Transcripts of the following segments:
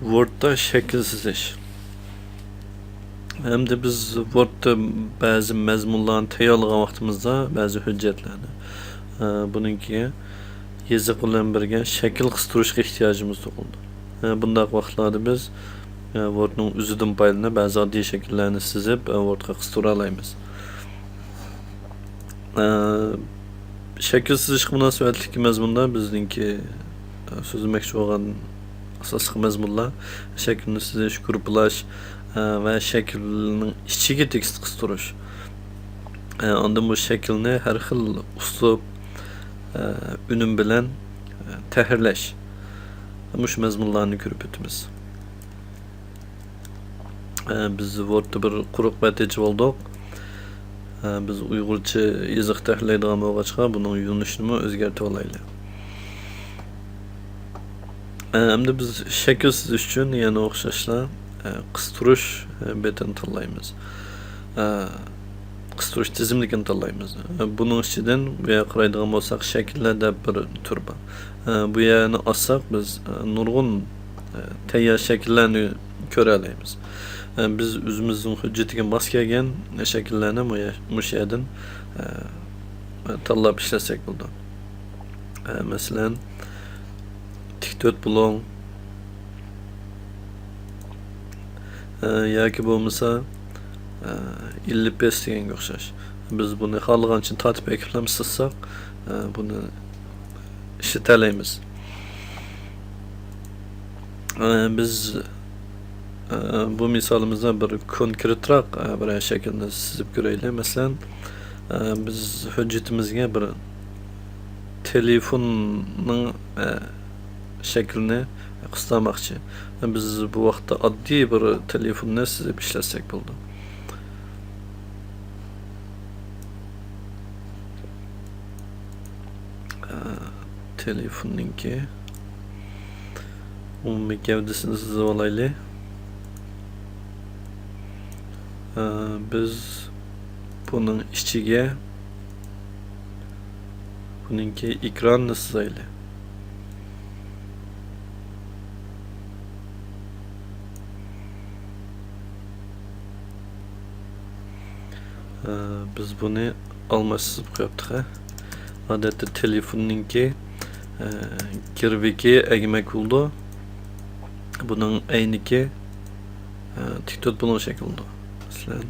Word'da şekilsiz iş. Hem de biz Word'da bazı mezmunlarni tayyorlagan vaqtimizda bazı hujjatlarni buningki yazık bilan birga shakl qistirishga ehtiyojimiz tug'ildi. Bundaq vaqtlarda biz Word'ning o'zidan foydalanib ba'zi oddiy shakllarni sizib Word'ga qistira olamiz. Shakl sizishga munosabatli mazmunda bizningki so'zlamoqchi bo'lgan asosiy mazmunlar shaklni sizish, gruppalash ve şeklinin ichiga tekst qistirish. Ondan bu şeklni har xil uslub, unum bilan tahrirlash. Mush mazmunlarni ko'rib o'tamiz. Biz Word'da bir quruq batech oldik. Biz Uyg'urcha yoziq tahrirlaydigan bo'lg'achqa buning yo'nalishini o'zgartib olaylik. Hamda biz shakl sizish uchun yana o'xshashla qistirish betini tanlaymiz. Qistirish tizimligini tanlaymiz. Buning ichidan bu yerga qaraydigan bo'lsak shakllarda bir tur bor. Bu yerni olsak biz nurg'un tayyor shakllarni ko'ra olamiz. Biz o'zimizning hujjatiga mos kelgan shakllarni mush yerdan tanlab ishlasak bo'ldi. Masalan, tik to'rt bulon yoki bo'lmasa 55 deganga o'xshash. Biz buni xohlagancha tortib ekrlam sızsak buni ishlatamiz. Biz bu misolimizda bir konkretroq bir shaklni sizib ko'raylik. Masalan, biz hujjatimizga bir telefonning shaklini qistirmoqchi. Biz bu vaqtda oddiy bir telefonni sizib ishlasak bo'ldi. Telefonninki umumiy gavdasini sizib olaylik. Biz buning ichiga buningki ekronni sizaylik. Biz buni almasizib qo'yibdik. Odatda telefonninki kirviki egmak bo'ldi. Buning ayniki tik to'rt bo'lgan shakl bo'ldi. Masalan,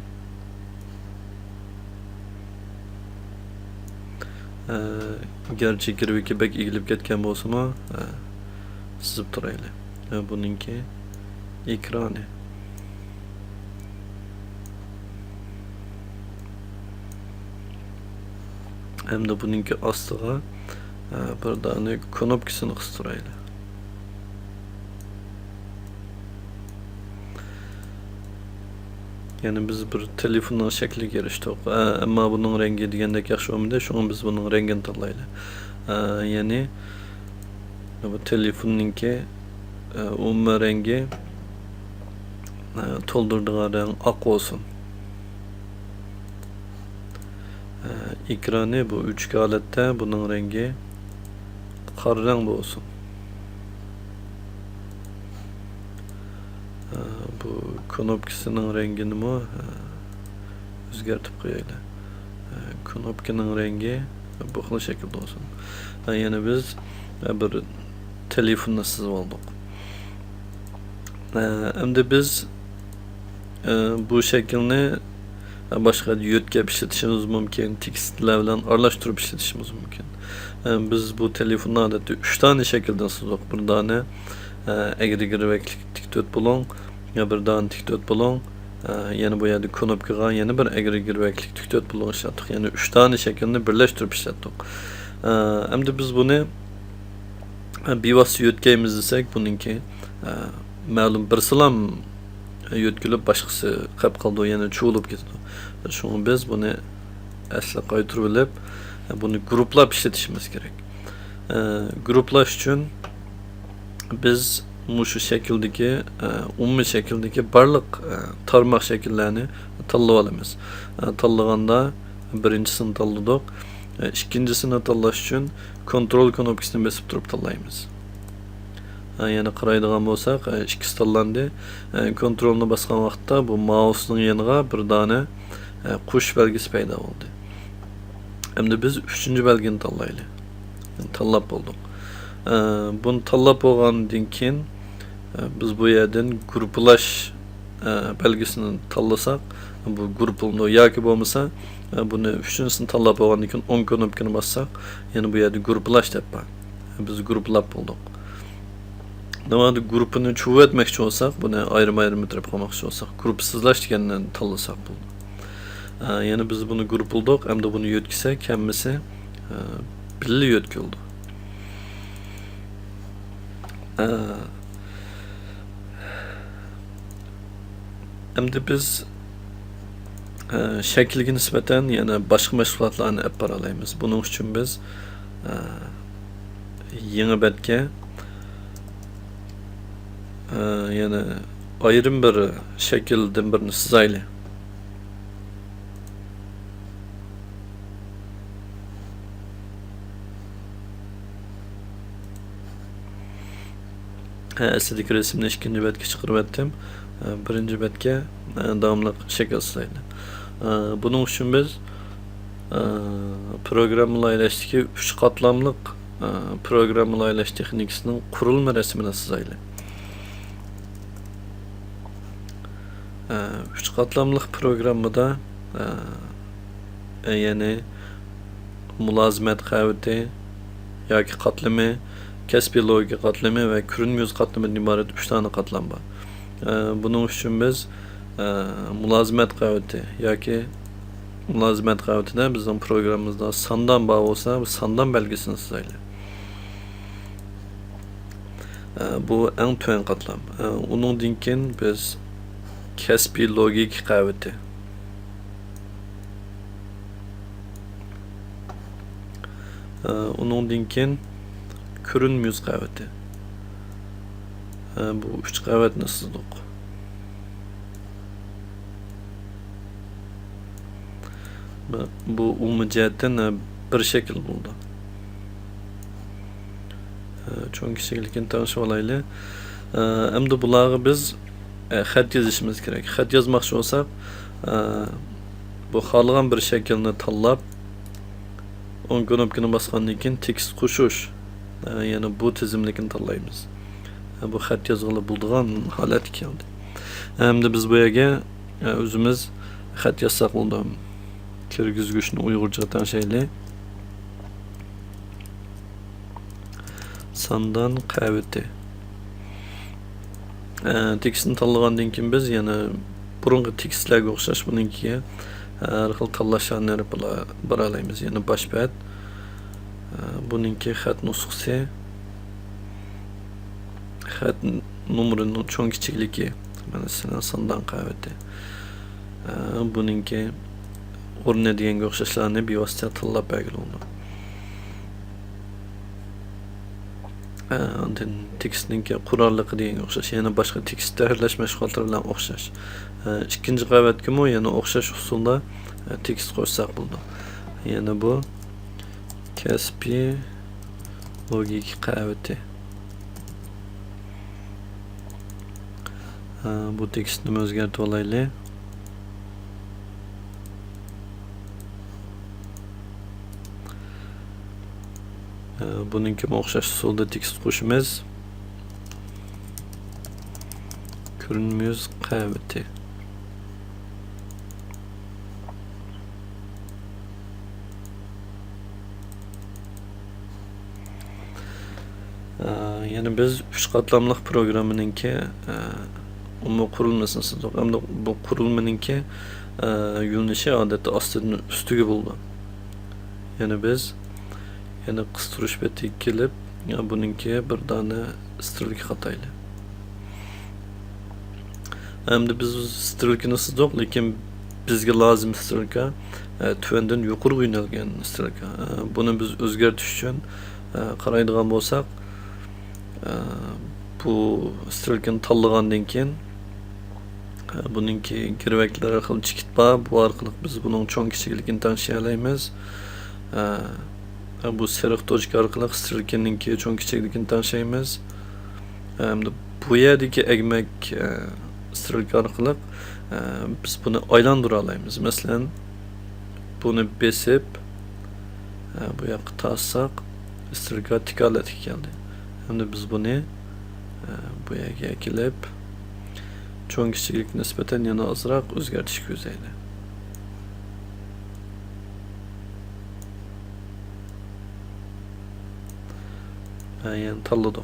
garchi kirviki bek egilib ketgan bo'lsa-mu, sizib turaylik. Buningki ekrani. Hamda buningki ostiga bir dona knopkasini qistiraylik. Yani biz bir telefonning shakliga erishdik. Ammo buning rangi degandek yaxshi bo'lmadi. Shunga biz buning rangini tanlaylik. Ya'ni bu telefonninki umumiy rangi to'ldiradigan rang oq bo'lsin. Ekrani bu üçgen holatda buning rangi qora rang bo'lsin. Bu knopkasining rangini o'zgartib qo'yaylik. Knopkaning rangi bu xil shaklda bo'lsin. Yana biz bir telefonni sizib oldik. Endi biz bu shaklni başka yo'tkab ishlatishimiz mumkin, tekstlar bilan aralashtirib ishlatishimiz mumkin. Biz bu telefonni odatda 3 tane shakldan sizdik. Bir dona egri girvaklik tik to'rt bulon, bir dona tik to'rt bulon, yana bu yerda knopkaga yana bir egri girvaklik tik to'rt bulon ishlatdik. Yani 3 tane shaklni birlashtirib ishlatdik. Endi biz buni bevosita yo'tkaymiz desak, buningki ma'lum bir silam yo'tkilib boshqasi qolib qoldi, yana chuvilib ketdi. Shunga biz buni asli qaytarib olib, buni grupplab ishlatishimiz kerak. Grupplash uchun biz mushu shakldagi umumiy shakldagi barliq tarmoq shakllarni tanlab olamiz. Tanlaganda birinchisini tanladik. İkincisini tanlash uchun kontrol knopkasini bosib turib tanlaymiz. yana qaraydigan bo'lsak, ikkisi tanlandi. Kontrolni bosgan vaqtda bu mousening yoniga bir dona qush belgisi paydo bo'ldi. Endi biz 3-chi belgini tanlaylik. Tanlab bo'ldik. Bunu tanlab bo'lgandan keyin biz bu yerdan gruplash belgisini tanlasak, bu gruplandı yoki bo'lmasa buni 3-chisini tanlab bo'lgandan keyin 10 knopkani bassak, yana bu yerda gruplash deb bor. Biz gruplab bo'ldik. Nima grupini çuv etmekçi olsak, buni ayrim bitirib qo'ymoqchi olsak, grupsizlash deganni tanlasak bo'ldi. Yani biz bunu grupladik, hamda buni yo'tkizsak, hammasi birga yo'tkildi. Hamda biz shakliga nisbatan yana boshqa mashg'ulotlarni olib bora olamiz. Buning uchun biz yangi betga yana ayrim bir shakldan birini chizaylik. Aslidagi resimni ikkinchi betga chiqarib etdim. Birinchi betga davomli shakl chizaylik. Buning uchun biz programmalashdagi 3 qatlamliq programmalash texnikasining qurilma rasmini chizaylik. 3 qatlamliq programmada ya'ni mulozimat qavati yoki qatlami, kasbiy logika qatlami va ko'rinmayuz qatlamidan iborat 3 dona qatlam bor. Buning uchun biz mulozimat qavati yoki mulozimat qavatida bizning programmamizda sondan bor bo'lsa, sondan belgisini chizaylik. Bu eng tuvan qatlam. Uningdan keyin biz kasbiy logik qavati. Uningdan keyin ko'rinmayuz qavati. Bu 3 qavatni chizdik. Bu umumiy jihatdan bir shakl bo'ldi. Cho'ng kichiklikni tanishib olaylik. Endi bularga biz xat yozishimiz kerak. Xat yozmoqchi bo'lsak, bu xohlagan bir shaklni tanlab, 10 knopkani bosgandan keyin tekst qo'shish, yana bu tizimlikni tanlaymiz. Bu xat yozg'ili bo'ladigan holat ekan. Endi biz bu yerga o'zimiz xat yozsak bo'ldi. Kirgizgichni uyg'urcha tanishaylik. Sondan qavati. Tekstni tanlagandan keyin biz yana burungi tekstlarga o'xshash buningkiga har xil tanlashlarni bera olamiz. Yana bosh bet, buningki xat nusxasi, xat numerining cho'ng kichikligi, mana sondan qavati. Buningki o'rnatganga o'xshashlarni bevosita tanlab belgilanadi. Tekstning qurolliqi deganga o'xshash, yana boshqa tekst tayyorlash mashg'ulotlari bilan o'xshash. Ikkinchi qavatga yana o'xshash usulda tekst qo'shsak bo'ldi. Yana bu kasbiy logik qavati. Bu tekstni o'zgartirib olaylik. Buningga o'xshash usulda tekst qo'shimiz. Ko'rinmayuz qavati. Yana biz 3 qatlamliq programminingki umumiy qurilmasini chizdik. Hamda bu qurilmaningki yo'nalishi odatda ostidan ustiga bo'ldi. Yana biz yana qistirish betiga kelib, buningki bir dona stirlka qatayli. Hamda biz stirlkani chizdik, lekin bizga lozim stirlka tuvandan yuqoriga yo'nalgan stirlka. Buni biz o'zgartirish uchun qaraydigan bo'lsak, bu stirlkani tanlagandan keyin buningki girvaklari xil chikit bor, bu orqali biz buning cho'ng kichikligini tanishay olamiz. Bu seriq tochka orqali stirlkaningki cho'ng kichikligini tanishaymiz. Endi bu yerdagi egmek strilka orqali biz buni aylantıra alaymiz. Masalan, bunu besip bu yoqqa tassak strilka tikolatga keldi. Endi biz buni bu yerga kelib cho'ng kichiklik nisbatan yana ozroq o'zgartishga ko'zlaydi. Yani tanladık.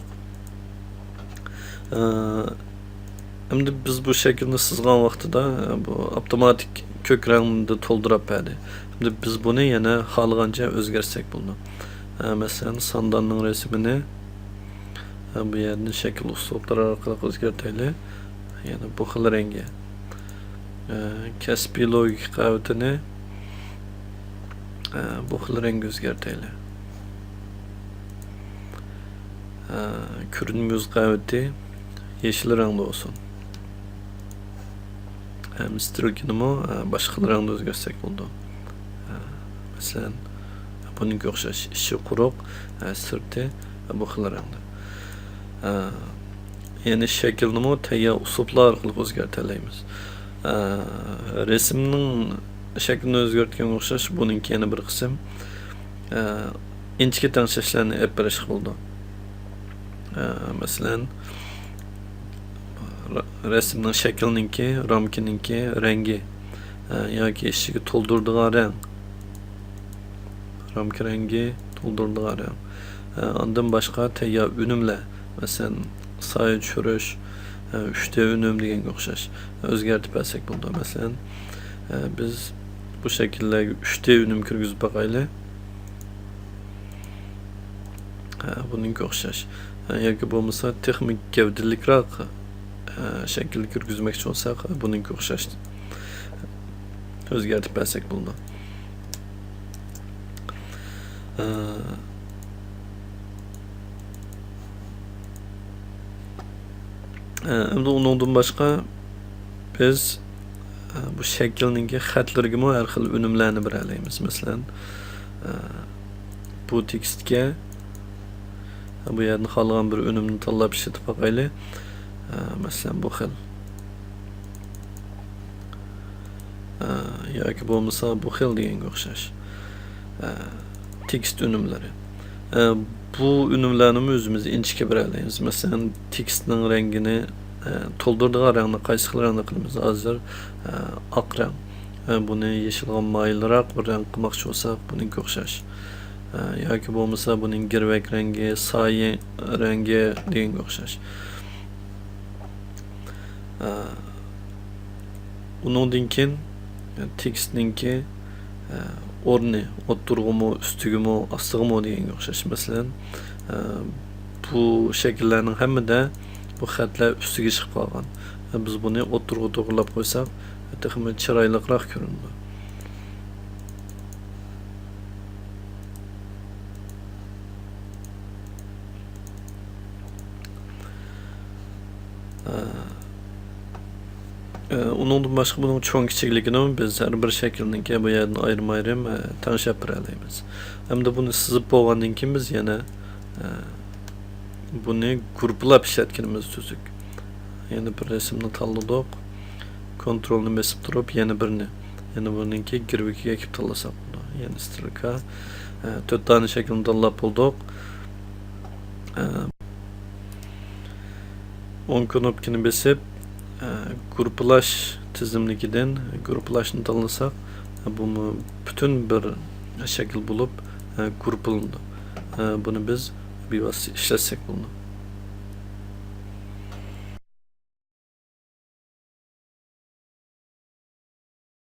Endi biz bu şekilde sızgan vaqtida bu avtomatik kök rangini to'ldirib berdi. Endi biz buni yana xohlagancha o'zgartsak bo'ldi. Masalan, sandanning resmini bu yerni shakl uslublar orqali o'zgartaylik. Yani bu xil rengi. Kasbiy logika qavatini bu xil rang o'zgartaylik. Görünmüz qavati yeşil rangda olsun. Strilkini boshqa rangda o'zgartsak bo'ldi. Masalan, bunga o'xshash ichi quruq, sirti bu xil rangda. Yani shaklni tayyor uslublar orqali o'zgartiramiz. Resimning shaklini o'zgartganga o'xshash buningki yana bir qism inchki tangshashlarni olib berish bo'ldi. Masalan, resimning shaklininki, ramkininki rengi yoki ichiga to'ldiradigan rang. Ramki rengi, to'ldiradigan rang. Ondan boshqa tayyor unumlar, masalan, soya tushirish, 3D unum deganga o'xshash o'zgartib bersak bo'ldi. Masalan, biz bu shakldagi 3D unum kirgizib boqaylik. Buningga o'xshash. Yoki bo'lmasa texnik gavdalikroq shakl kirgizmoqchi bo'lsak, buningga o'xshash o'zgartib bersak bo'ldi. Endi undan boshqa biz bu shaklning xatlariga har xil unumlarni beralaymiz. Masalan, bu tekstga bu yerni xohlagan bir unumni tanlab ishlatib boqaylik. Masalan, bu xil. Yoki bo'lmasa bu xil deganga o'xshash. Tekst unumlari. Bu unumlarni o'zimiz inchga beralaymiz. Masalan, tekstning rangini to'ldiradigan rangni qaysi xil rangda qilamiz? Hozir oq rang. Buni yeshilga mayilroq bir rang qilmoqchi bo'lsak, buningga o'xshash. Yoki bo'lmasa buning girvak rangi, soya rangi deganga o'xshash. Undan keyin tekstninki o'rni, o'ttirg'imi, ustigimi, ostig'imi deganga o'xshash. Masalan, bu shakllarning hammada bu xatlar ustiga chiqib qolgan. Biz buni o'ttirg'i to'g'rilab qo'ysak, texmi chiroyliroq ko'rinadi. Undan boshqa buning cho'ng kichikligini biz har bir shaklninki bu yerdan ayrim-ayrim tanishib beralaymiz. Hamda buni sizib bo'lgandan keyin biz yana buni guruhlab ishlatganimiz tuzuk. Yana bir rasmni tanladik. Kontrolni bosib turib yana birini, yana buningki girvikiga kelib tanlasak bo'ladi. Yani strilka 4 tane shaklni tanlab bo'ldik. 10 knopkani bosib gruplash tizimligidan gruplashni tanlasak, bu bütün bir shakl bo'lib gruplandi. Buni biz bevosita ishlatsak bo'ladi.